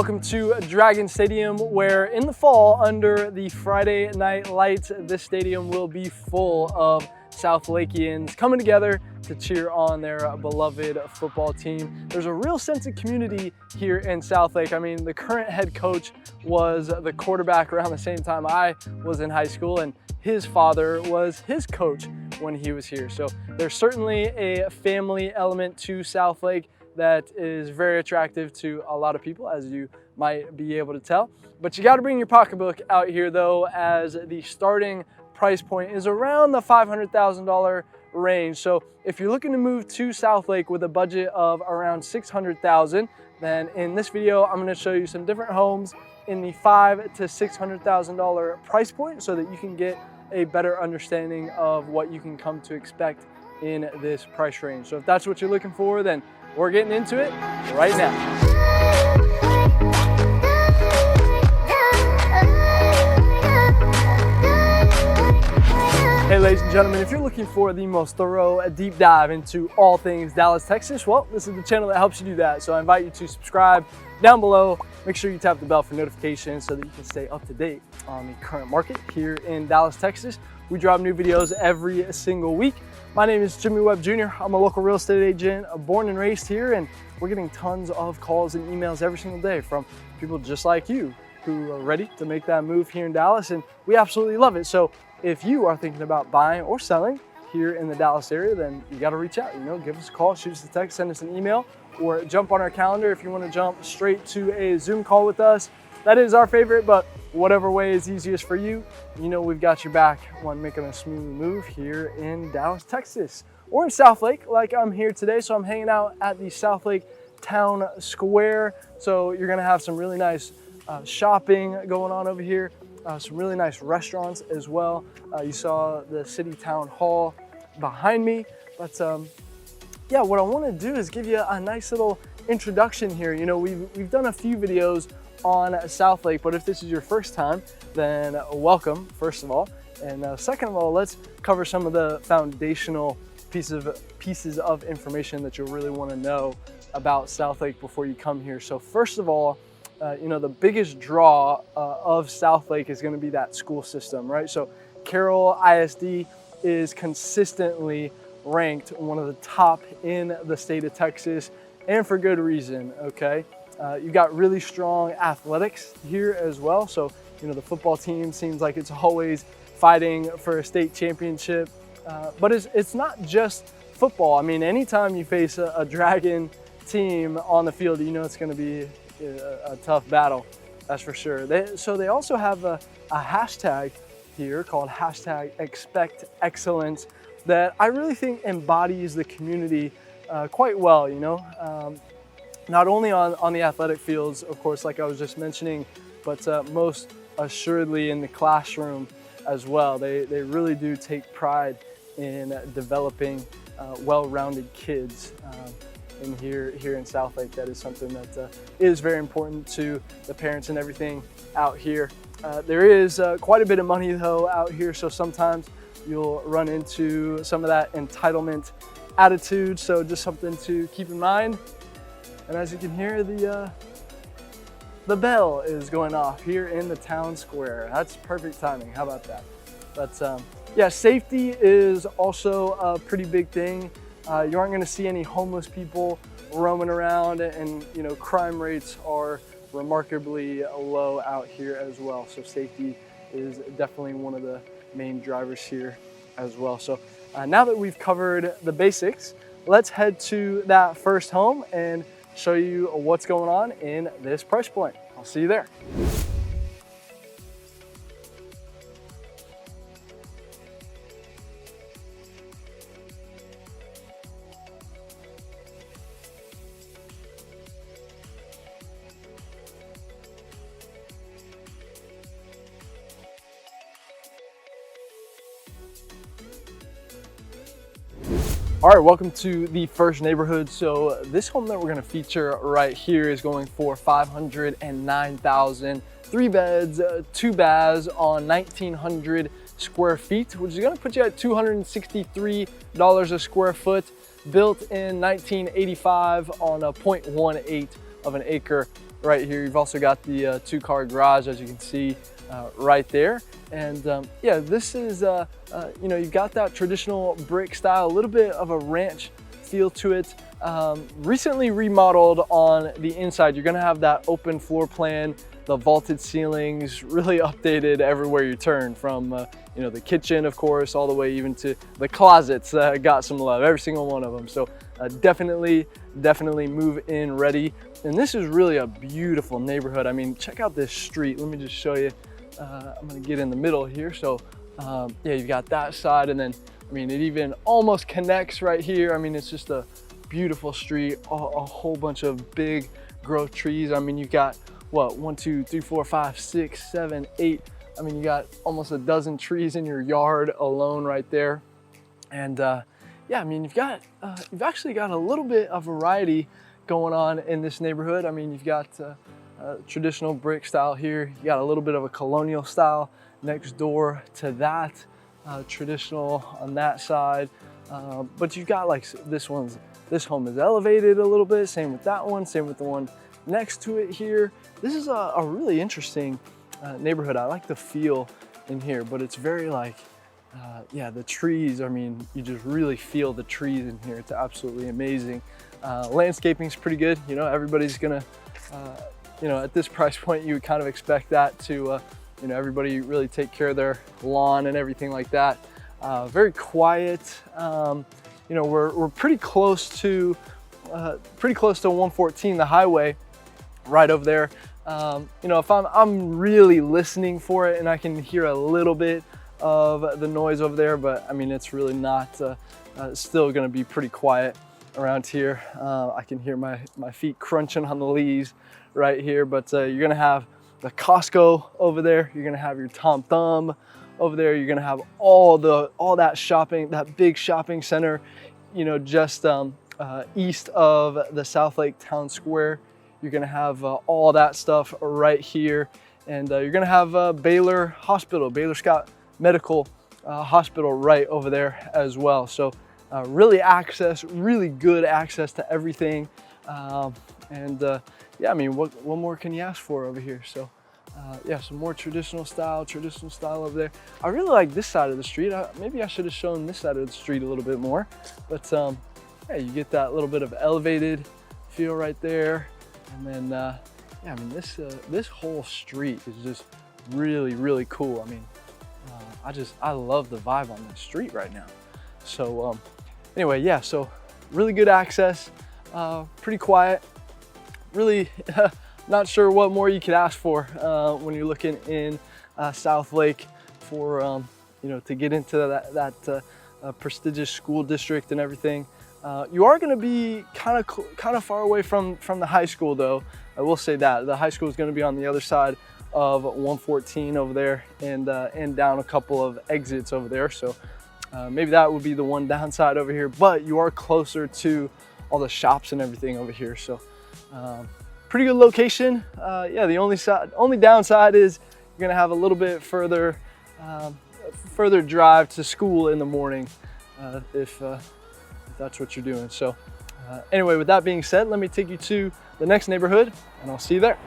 welcome to Dragon Stadium, where in the fall, under the Friday night lights, this stadium will be full of Southlakeans coming together to cheer on their beloved football team. There's a real sense of community here in Southlake. I mean, the current head coach was the quarterback around the same time I was in high school, and his father was his coach when he was here. So there's certainly a family element to Southlake that is very attractive to a lot of people, as you might be able to tell. But you got to bring your pocketbook out here though, as the starting price point is around the $500,000 range. So if you're looking to move to Southlake with a budget of around $600,000, then in this video I'm going to show you some different homes in the $500,000 to $600,000 price point, so that you can get a better understanding of what you can come to expect in this price range. So if that's what you're looking for, then we're getting into it right now. Hey ladies and gentlemen, if you're looking for the most thorough deep dive into all things Dallas, Texas, well, this is the channel that helps you do that. So I invite you to subscribe down below. Make sure you tap the bell for notifications so that you can stay up to date on the current market here in Dallas, Texas. We drop new videos every single week. My name is Jimmy Webb Jr. I'm a local real estate agent, born and raised here, and we're getting tons of calls and emails every single day from people just like you who are ready to make that move here in Dallas, and we absolutely love it. So if you are thinking about buying or selling here in the Dallas area, then you got to reach out. Give us a call, shoot us a text, send us an email, or jump on our calendar if you want to jump straight to a Zoom call with us. That is our favorite, but whatever way is easiest for you, we've got your back when making a smooth move here in Dallas, Texas, or in Southlake, like I'm here today. So I'm hanging out at the Southlake Town Square. So you're gonna have some really nice shopping going on over here, some really nice restaurants as well. You saw the City Town Hall behind me, but yeah, what I want to do is give you a nice little introduction here. We've done a few videos on Southlake, but if this is your first time, then welcome, first of all. And second of all, let's cover some of the foundational pieces of information that you'll really want to know about Southlake before you come here. So first of all, the biggest draw of Southlake is going to be that school system, right? So Carroll ISD is consistently ranked one of the top in the state of Texas, and for good reason, okay? You've got really strong athletics here as well. So, the football team seems like it's always fighting for a state championship. But it's not just football. I mean, anytime you face a Dragon team on the field, it's going to be a tough battle, that's for sure. So they also have a hashtag here called #ExpectExcellence that I really think embodies the community quite well, Not only on the athletic fields, of course, like I was just mentioning, but most assuredly in the classroom as well. They really do take pride in developing well-rounded kids in here in Southlake. That is something that is very important to the parents and everything out here. There is quite a bit of money though out here, so sometimes you'll run into some of that entitlement attitude. So just something to keep in mind. And as you can hear, the bell is going off here in the town square. That's perfect timing. How about that? But yeah, safety is also a pretty big thing. You aren't going to see any homeless people roaming around, and crime rates are remarkably low out here as well. So safety is definitely one of the main drivers here as well. So now that we've covered the basics, let's head to that first home and show you what's going on in this price point. I'll see you there. All right, welcome to the first neighborhood. So this home that we're gonna feature right here is going for $509,000, 3 beds, 2 baths on 1,900 square feet, which is gonna put you at $263 a square foot, built in 1985 on a 0.18 of an acre right here. You've also got the 2-car garage, as you can see right there. And yeah, this is, you know, you've got that traditional brick style, a little bit of a ranch feel to it. Recently remodeled on the inside. You're gonna have that open floor plan, the vaulted ceilings, really updated everywhere you turn, from you know, the kitchen, of course, all the way even to the closets. Got some love, every single one of them. So definitely move in ready. And this is really a beautiful neighborhood. I mean, check out this street. Let me just show you. I'm gonna get in the middle here. So yeah, you've got that side, and then, I mean, it even almost connects right here. I mean, it's just a beautiful street, a whole bunch of big growth trees. I mean, you've got what, 1, 2, 3, 4, 5, 6, 7, 8. I mean, you got almost a dozen trees in your yard alone right there. And yeah, I mean, you've actually got a little bit of variety going on in this neighborhood. I mean, you've got traditional brick style here. You got a little bit of a colonial style next door to that, traditional on that side. But you've got like this home is elevated a little bit. Same with that one. Same with the one next to it here. This is a really interesting neighborhood. I like the feel in here, but it's very like, yeah, the trees. I mean, you just really feel the trees in here. It's absolutely amazing. Landscaping is pretty good. You know, everybody's gonna, you know, at this price point, you would kind of expect that to, you know, everybody really take care of their lawn and everything like that. Very quiet. You know, we're pretty close to 114, the highway, right over there. You know, if I'm really listening for it, and I can hear a little bit of the noise over there, but I mean, it's really not, still gonna be pretty quiet around here. I can hear my feet crunching on the leaves right here, but you're gonna have the Costco over there. You're gonna have your Tom Thumb over there. You're gonna have all that shopping, that big shopping center, you know, just east of the Southlake Town Square. You're gonna have all that stuff right here. And you're gonna have Baylor Hospital, Baylor Scott Medical Hospital right over there as well. So really good access to everything. Yeah, I mean, what more can you ask for over here? So yeah, some more traditional style over there. I really like this side of the street. Maybe I should have shown this side of the street a little bit more, but yeah, you get that little bit of elevated feel right there. And then yeah, I mean, this whole street is just really cool. I mean, I love the vibe on this street right now. So anyway, yeah, so really good access, pretty quiet, really not sure what more you could ask for when you're looking in Southlake for, you know, to get into that prestigious school district and everything. You are going to be kind of far away from the high school, though. I will say that the high school is going to be on the other side of 114 over there, and down a couple of exits over there. So maybe that would be the one downside over here, but you are closer to all the shops and everything over here. So pretty good location. Yeah, the only downside is you're gonna have a little bit further drive to school in the morning if that's what you're doing. So anyway, with that being said, let me take you to the next neighborhood, and I'll see you there.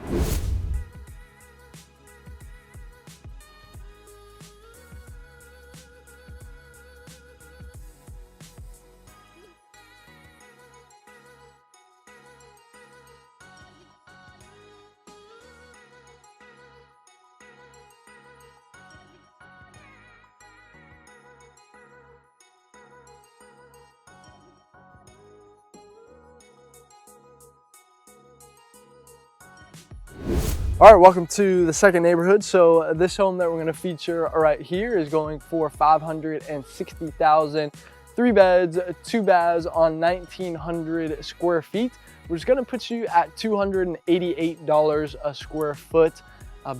All right, welcome to the second neighborhood. So this home that we're going to feature right here is going for $560,000, 3 beds, 2 baths on 1,900 square feet, which is going to put you at $288 a square foot,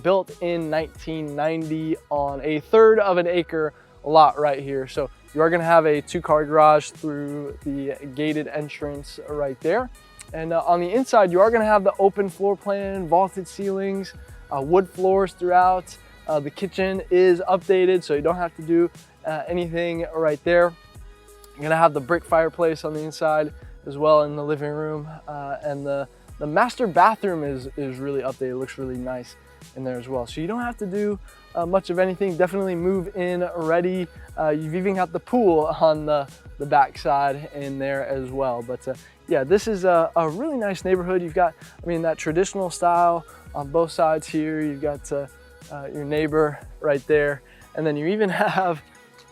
built in 1990 on a 1/3 of an acre lot right here. So you are going to have a 2-car garage through the gated entrance right there. And on the inside, you are going to have the open floor plan, vaulted ceilings, wood floors throughout. The kitchen is updated, so you don't have to do anything right there. You're going to have the brick fireplace on the inside as well in the living room, and the the master bathroom is really updated. It looks really nice in there as well. So you don't have to do much of anything. Definitely move in ready. You've even got the pool on the back side in there as well. But yeah, this is a really nice neighborhood. You've got, I mean, that traditional style on both sides here. You've got your neighbor right there. And then you even have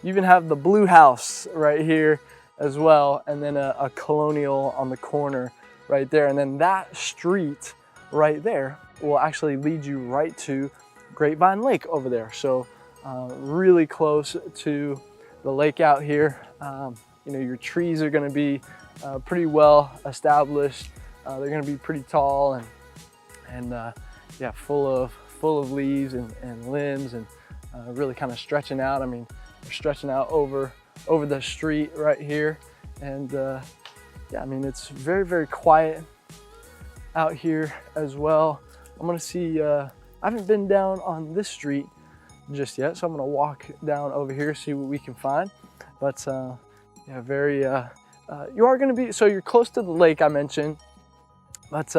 the blue house right here as well. And then a colonial on the corner right there. And then that street right there will actually lead you right to Grapevine Lake over there. So really close to the lake out here. You know, your trees are gonna be pretty well established. They're gonna be pretty tall and yeah, full of leaves and limbs, and really kind of stretching out. I mean, they're stretching out over the street right here. And yeah, I mean, it's very, very quiet out here as well. I'm gonna see, I haven't been down on this street just yet, so I'm gonna walk down over here, see what we can find. But yeah, very, you are gonna be, so you're close to the lake I mentioned, but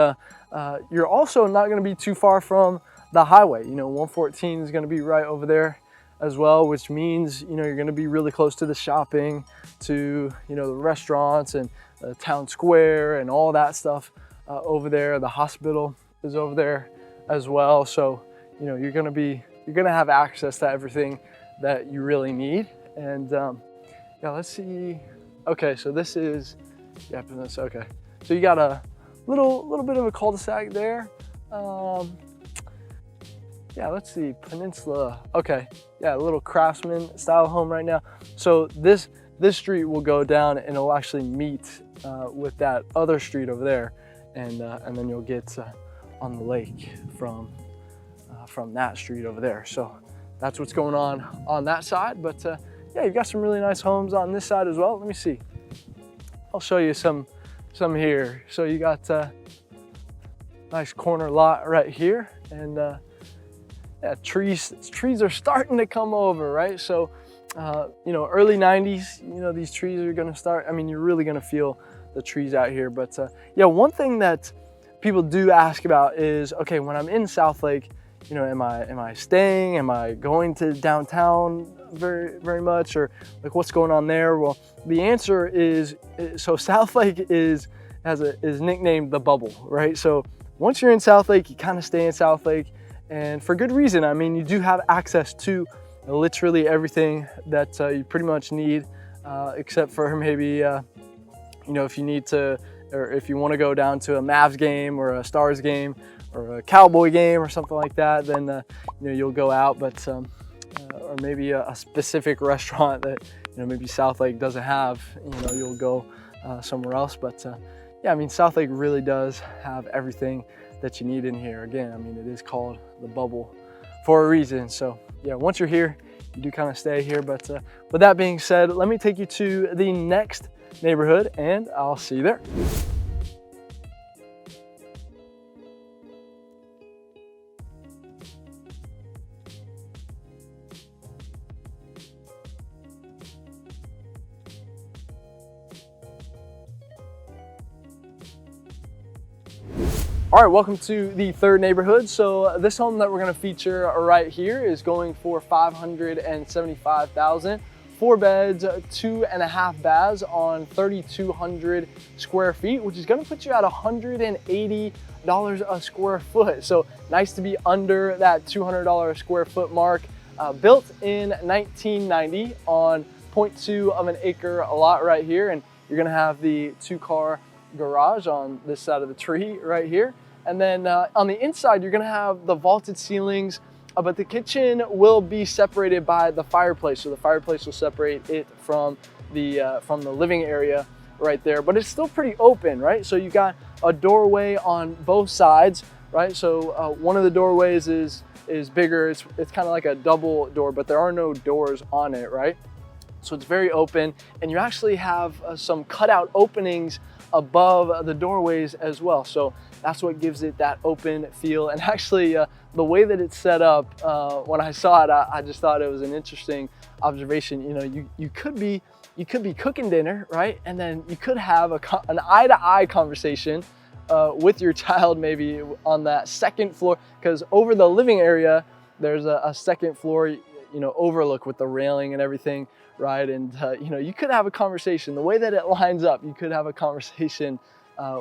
you're also not gonna be too far from the highway. You know, 114 is gonna be right over there as well, which means, you know, you're gonna be really close to the shopping, to, you know, the restaurants and the town square and all that stuff over there. The hospital is over there as well. So, you know, you're gonna have access to everything that you really need. And yeah, let's see. Okay, so this is, yeah, okay. So you got a little bit of a cul-de-sac there. Yeah, let's see, Peninsula. Okay, yeah, a little craftsman style home right now. So this street will go down and it'll actually meet with that other street over there, and then you'll get on the lake from that street over there. So that's what's going on that side. But yeah, you've got some really nice homes on this side as well. Let me see. I'll show you some here. So you got a nice corner lot right here, and yeah, trees are starting to come over, right? So you know, early 90s, you know, these trees are gonna start, I mean, you're really gonna feel the trees out here. But yeah, one thing that people do ask about is, okay, when I'm in Southlake, you know, am I staying? Am I going to downtown very much, or like what's going on there? Well, the answer is, so Southlake is nicknamed the bubble, right? So once you're in Southlake, you kind of stay in Southlake, and for good reason. I mean, you do have access to literally everything that you pretty much need, except for maybe you know, if you need to, or if you want to go down to a Mavs game or a Stars game or a Cowboy game or something like that, then you know, you'll go out. But or maybe a specific restaurant that, you know, maybe Southlake doesn't have, you know, you'll go somewhere else. But yeah, I mean, Southlake really does have everything that you need in here. Again, I mean, it is called the bubble for a reason. So yeah, once you're here, you do kind of stay here. But with that being said, let me take you to the next neighborhood and I'll see you there. All right, welcome to the third neighborhood. So this home that we're gonna feature right here is going for $575,000. 4 beds, 2.5 baths on 3,200 square feet, which is gonna put you at $180 a square foot. So nice to be under that $200 a square foot mark. Built in 1990 on 0.2 of an acre lot right here. And you're gonna have the 2-car garage on this side of the tree right here. And then on the inside, you're gonna have the vaulted ceilings, but the kitchen will be separated by the fireplace. So the fireplace will separate it from the living area right there, but it's still pretty open, right? So you got a doorway on both sides, right? So one of the doorways is bigger. It's kind of like a double door, but there are no doors on it, right? So it's very open, and you actually have some cutout openings above the doorways as well. So that's what gives it that open feel. And actually the way that it's set up, when I saw it, I just thought it was an interesting observation. You know, you could be cooking dinner, right? And then you could have an eye-to-eye conversation with your child maybe on that second floor, because over the living area, there's a second floor, you know, overlook with the railing and everything, right? And you know, you could have a conversation, the way that it lines up, you could have a conversation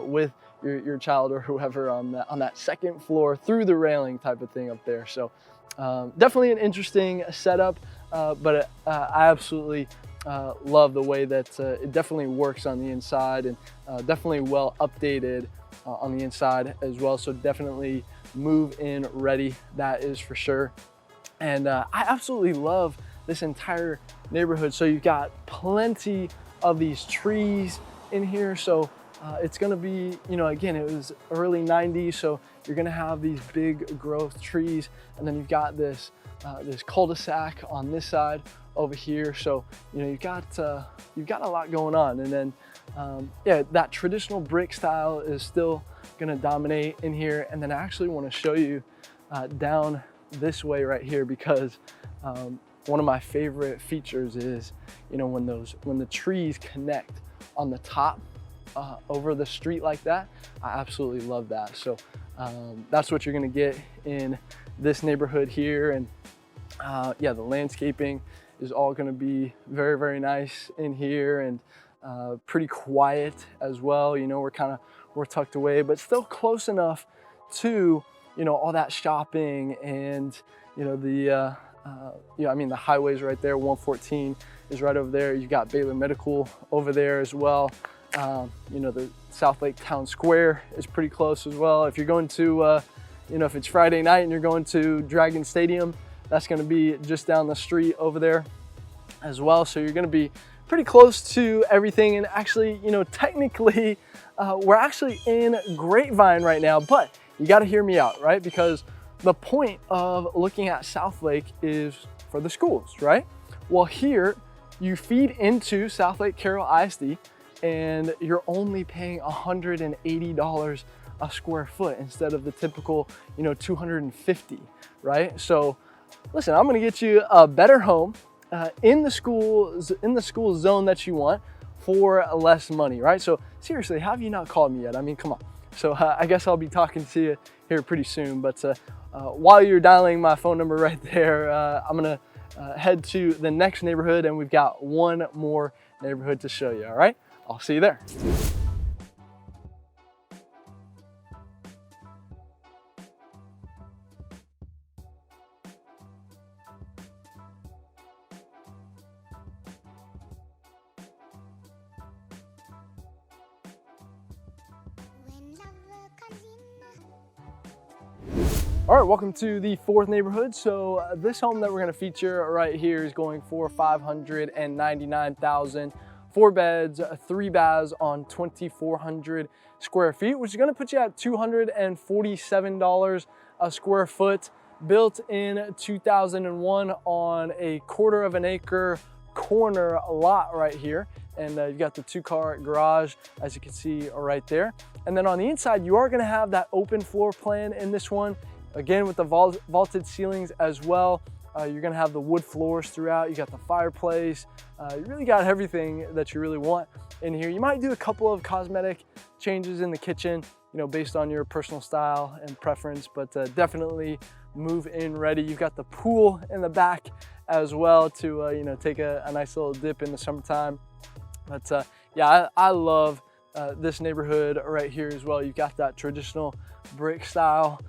with your child or whoever on that second floor through the railing type of thing up there. So definitely an interesting setup, but I absolutely love the way that it definitely works on the inside, and definitely well updated on the inside as well. So definitely move in ready, that is for sure. And I absolutely love this entire neighborhood. So you've got plenty of these trees in here. So it's gonna be, you know, again, it was early 90s, so you're gonna have these big growth trees, and then you've got this this cul-de-sac on this side over here. So, you know, you've got a lot going on. And then yeah, that traditional brick style is still gonna dominate in here. And then I actually want to show you down this way right here, because one of my favorite features is, you know, when the trees connect on the top over the street like that. I absolutely love that. So that's what you're gonna get in this neighborhood here. And yeah, the landscaping is all gonna be very, very nice in here, and pretty quiet as well. You know, we're tucked away, but still close enough to, you know, all that shopping, and, you know, the yeah, I mean, the highway's right there. 114 is right over there. You got Baylor Medical over there as well. You know, the Southlake Town Square is pretty close as well. If you're going to, you know, if it's Friday night and you're going to Dragon Stadium, that's going to be just down the street over there as well. So you're going to be pretty close to everything. And actually, you know, technically, we're actually in Grapevine right now, but you got to hear me out, right? Because the point of looking at Southlake is for the schools, right? Well, here you feed into Southlake Carroll ISD, and you're only paying $180 a square foot instead of the typical, you know, 250, right? So listen, I'm gonna get you a better home in the school zone that you want for less money, right? So seriously, have you not called me yet? I mean, come on. So I guess I'll be talking to you here pretty soon, but while you're dialing my phone number right there, I'm gonna head to the next neighborhood, and we've got one more neighborhood to show you, all right? I'll see you there. All right, welcome to the fourth neighborhood. So this home that we're gonna feature right here is going for $599,000, 4 beds, 3 baths on 2,400 square feet, which is gonna put you at $247 a square foot, built in 2001 on a 1/4 acre corner lot right here. And you've got the 2-car garage, as you can see right there. And then on the inside, you are gonna have that open floor plan in this one. Again, with the vaulted ceilings as well. You're gonna have the wood floors throughout. You got the fireplace. You really got everything that you really want in here. You might do a couple of cosmetic changes in the kitchen, you know, based on your personal style and preference, but definitely move in ready. You've got the pool in the back as well to, you know, take a nice little dip in the summertime. But yeah, I love this neighborhood right here as well. You've got that traditional brick style,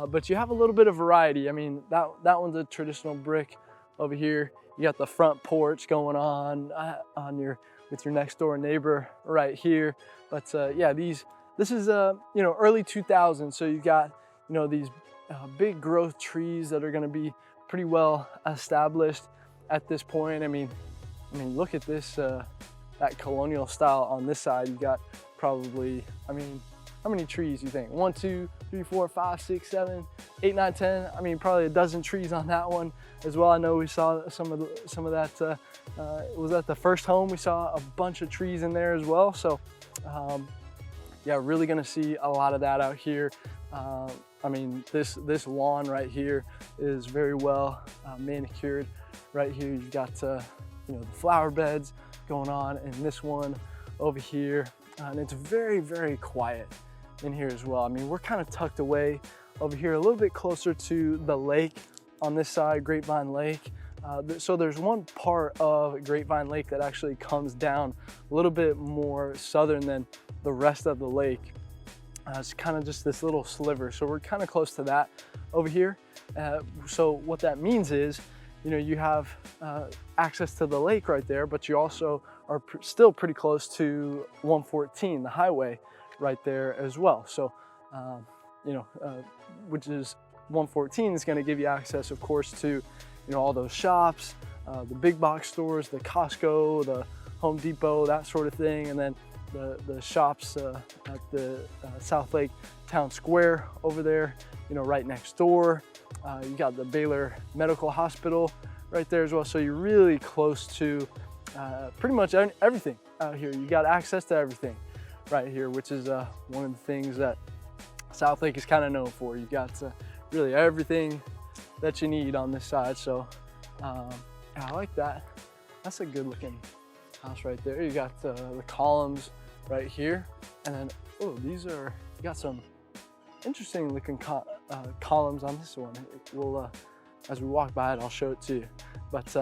but you have a little bit of variety. I mean, that one's a traditional brick over here. You got the front porch going on with your next door neighbor right here. But yeah, this is you know, early 2000s, so you got, you know, these big growth trees that are going to be pretty well established at this point. I mean, look at this that colonial style on this side. You got probably, I mean, how many trees you think? 1, 2, 3, 4, 5, 6, 7, 8, 9, 10. I mean, probably a dozen trees on that one as well. I know we saw some of that. Was that the first home? We saw a bunch of trees in there as well. So yeah, really gonna see a lot of that out here. I mean, this lawn right here is very well manicured. Right here, you've got you know, the flower beds going on, and this one over here, and it's very, very quiet in here as well. I mean, we're kind of tucked away over here, a little bit closer to the lake on this side, Grapevine Lake. So there's one part of Grapevine Lake that actually comes down a little bit more southern than the rest of the lake. It's kind of just this little sliver. So we're kind of close to that over here. So what that means is, you know, you have access to the lake right there, but you also are still pretty close to 114, the highway right there as well. So, you know, which is 114 is going to give you access, of course, to, you know, all those shops, the big box stores, the Costco, the Home Depot, that sort of thing. And then the shops at the Southlake Town Square over there, you know, right next door. You got the Baylor Medical Hospital right there as well. So you're really close to pretty much everything out here. You got access to everything right here, which is one of the things that Southlake is kind of known for. You got really everything that you need on this side. So yeah, I like that. That's a good looking house right there. You got the columns right here. And then, oh, these are, you got some interesting looking columns on this one. We'll, as we walk by it, I'll show it to you. But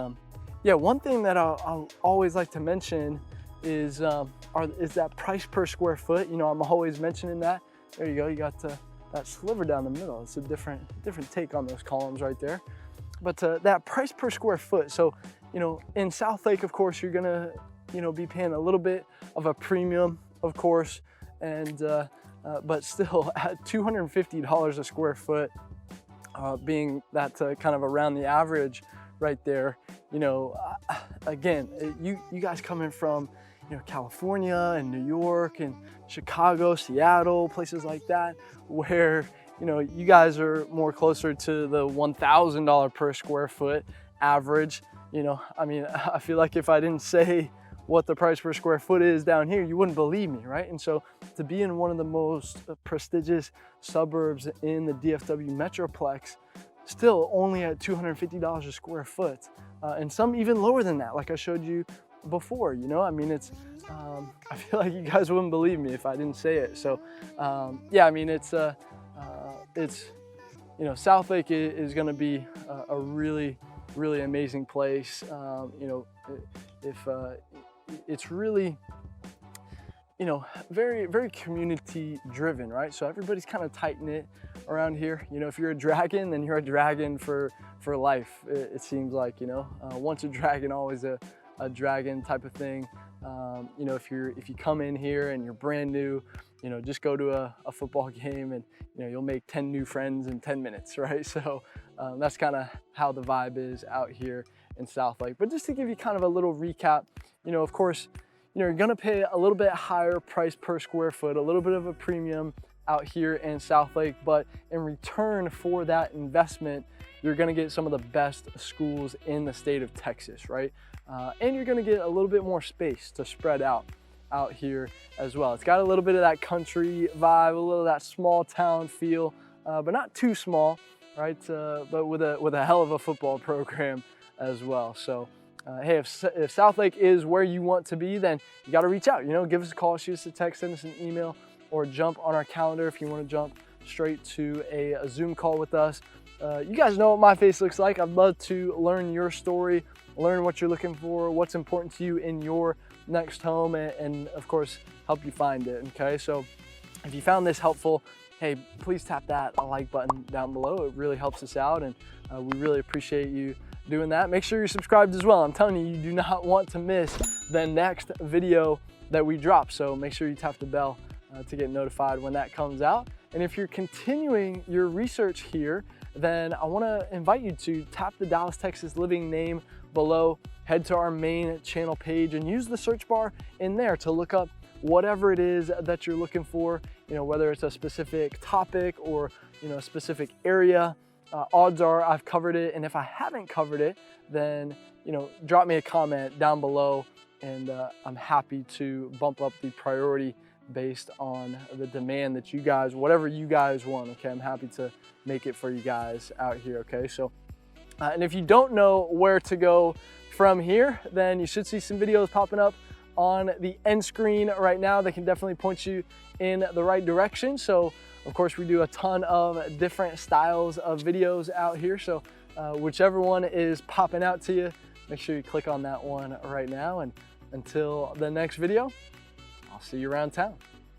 yeah, one thing that I'll always like to mention is that price per square foot. You know, I'm always mentioning that. There you go, you got that sliver down the middle. It's a different take on those columns right there. But that price per square foot. So, you know, in Southlake, of course, you're gonna, you know, be paying a little bit of a premium, of course, and but still at $250 a square foot, being that kind of around the average right there. You know, again, you guys coming from, you know, California and New York and Chicago, Seattle, places like that, where, you know, you guys are more closer to the $1,000 per square foot average. You know, I mean, I feel like if I didn't say what the price per square foot is down here, you wouldn't believe me, right? And so to be in one of the most prestigious suburbs in the DFW Metroplex, still only at $250 a square foot, and some even lower than that, like I showed you before, you know? I mean, it's, I feel like you guys wouldn't believe me if I didn't say it. So yeah, I mean, it's, you know, Southlake is gonna be a really, really amazing place. You know, if it's really, you know, very, very community driven, right? So everybody's kind of tight knit around here. You know, if you're a dragon, then you're a dragon for life, it seems like, you know. Once a dragon, always a dragon type of thing. You know, if you come in here and you're brand new, you know, just go to a football game and, you know, you'll make 10 new friends in 10 minutes, right? So that's kind of how the vibe is out here in Southlake. But just to give you kind of a little recap, you know, of course, you know, you're gonna pay a little bit higher price per square foot, a little bit of a premium out here in Southlake, but in return for that investment, you're gonna get some of the best schools in the state of Texas, right? And you're gonna get a little bit more space to spread out here as well. It's got a little bit of that country vibe, a little of that small town feel, but not too small, right? But with a hell of a football program as well. So hey, if Southlake is where you want to be, then you got to reach out, you know, give us a call, shoot us a text, send us an email, or jump on our calendar if you want to jump straight to a Zoom call with us. You guys know what my face looks like. I'd love to learn your story, learn what you're looking for, what's important to you in your next home, and of course, help you find it, okay? So if you found this helpful, hey, please tap that like button down below. It really helps us out, and we really appreciate you doing that. Make sure you're subscribed as well. I'm telling you, you do not want to miss the next video that we drop. So make sure you tap the bell to get notified when that comes out. And if you're continuing your research here, then I want to invite you to tap the Dallas, Texas Living name below, head to our main channel page and use the search bar in there to look up whatever it is that you're looking for, you know, whether it's a specific topic or, you know, a specific area. Odds are I've covered it, and if I haven't covered it, then, you know, drop me a comment down below, and I'm happy to bump up the priority based on the demand that you guys, whatever you guys want, okay? I'm happy to make it for you guys out here, okay? So, and if you don't know where to go from here, then you should see some videos popping up on the end screen right now that can definitely point you in the right direction. So of course we do a ton of different styles of videos out here. So whichever one is popping out to you, make sure you click on that one right now. And until the next video, I'll see you around town.